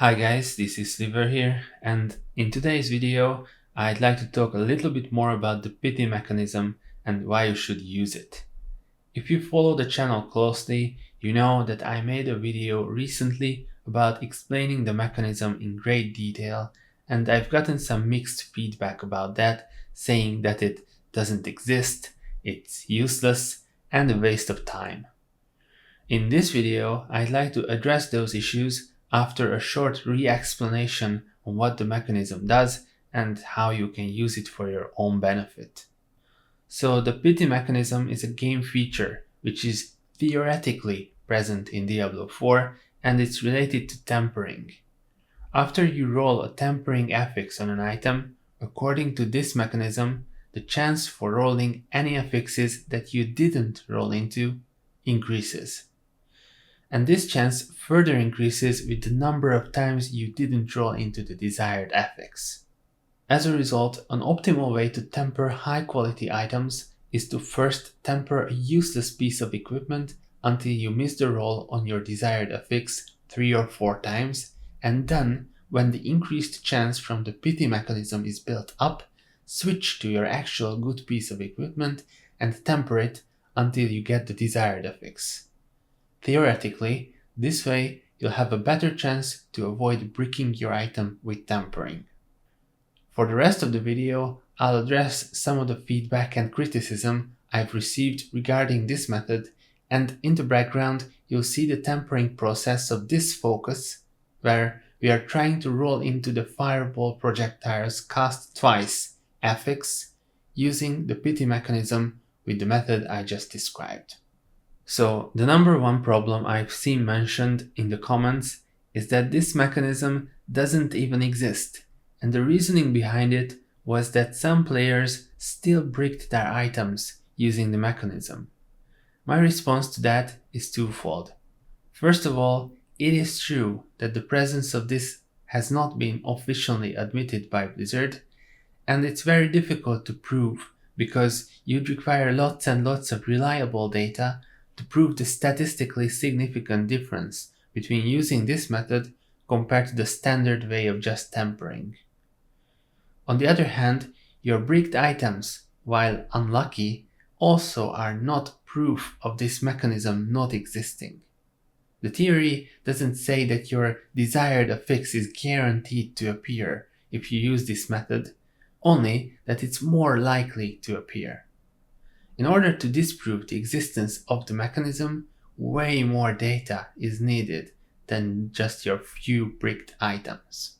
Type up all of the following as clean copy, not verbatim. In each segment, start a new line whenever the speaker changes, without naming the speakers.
Hi guys, this is Liver here, and in today's video I'd like to talk a little bit more about the pity mechanism and why you should use it. If you follow the channel closely, you know that I made a video recently about explaining the mechanism in great detail, and I've gotten some mixed feedback about that, saying that it doesn't exist, it's useless, and a waste of time. In this video, I'd like to address those issues after a short re-explanation on what the mechanism does and how you can use it for your own benefit. So the pity mechanism is a game feature which is theoretically present in Diablo 4 and it's related to tempering. After you roll a tempering affix on an item, according to this mechanism, the chance for rolling any affixes that you didn't roll into increases. And this chance further increases with the number of times you didn't roll into the desired affix. As a result, an optimal way to temper high quality items is to first temper a useless piece of equipment until you miss the roll on your desired affix 3 or 4 times, and then, when the increased chance from the pity mechanism is built up, switch to your actual good piece of equipment and temper it until you get the desired affix. Theoretically, this way you'll have a better chance to avoid bricking your item with tempering. For the rest of the video, I'll address some of the feedback and criticism I've received regarding this method, and in the background you'll see the tempering process of this focus, where we are trying to roll into the fireball projectiles cast twice affix using the pity mechanism with the method I just described. So the number one problem I've seen mentioned in the comments is that this mechanism doesn't even exist, and the reasoning behind it was that some players still bricked their items using the mechanism. My response to that is twofold. First of all, it is true that the presence of this has not been officially admitted by Blizzard, and it's very difficult to prove because you'd require lots and lots of reliable data to prove the statistically significant difference between using this method compared to the standard way of just tempering. On the other hand, your bricked items, while unlucky, also are not proof of this mechanism not existing. The theory doesn't say that your desired affix is guaranteed to appear if you use this method, only that it's more likely to appear. In order to disprove the existence of the mechanism, way more data is needed than just your few bricked items.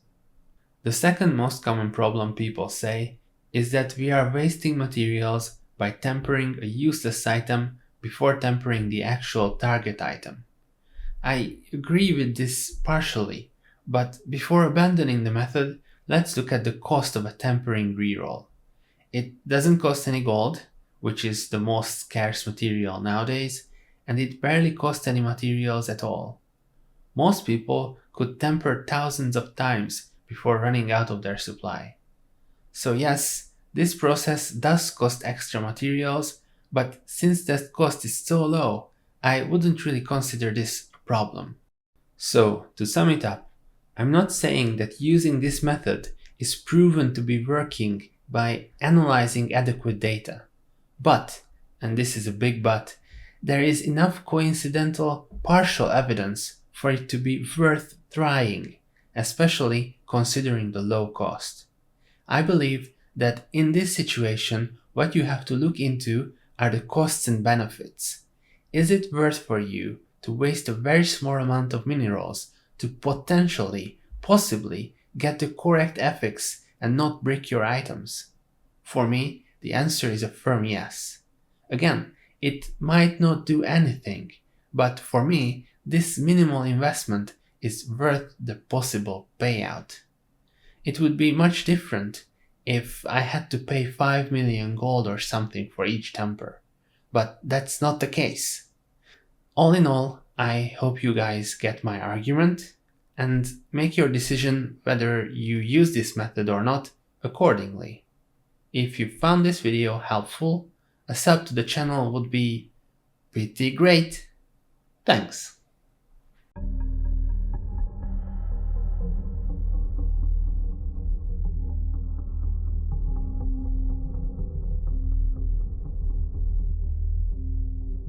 The second most common problem people say is that we are wasting materials by tempering a useless item before tempering the actual target item. I agree with this partially, but before abandoning the method, let's look at the cost of a tempering reroll. It doesn't cost any gold, which is the most scarce material nowadays, and it barely costs any materials at all. Most people could temper thousands of times before running out of their supply. So yes, this process does cost extra materials, but since that cost is so low, I wouldn't really consider this a problem. So, to sum it up, I'm not saying that using this method is proven to be working by analyzing adequate data. But, and this is a big but, there is enough coincidental partial evidence for it to be worth trying, especially considering the low cost. I believe that in this situation, what you have to look into are the costs and benefits. Is it worth for you to waste a very small amount of minerals to possibly get the correct affix and not brick your items? For me, the answer is a firm yes. Again, it might not do anything, but for me, this minimal investment is worth the possible payout. It would be much different if I had to pay 5 million gold or something for each temper, but that's not the case. All in all, I hope you guys get my argument and make your decision whether you use this method or not accordingly. If you found this video helpful, a sub to the channel would be pretty great. Thanks.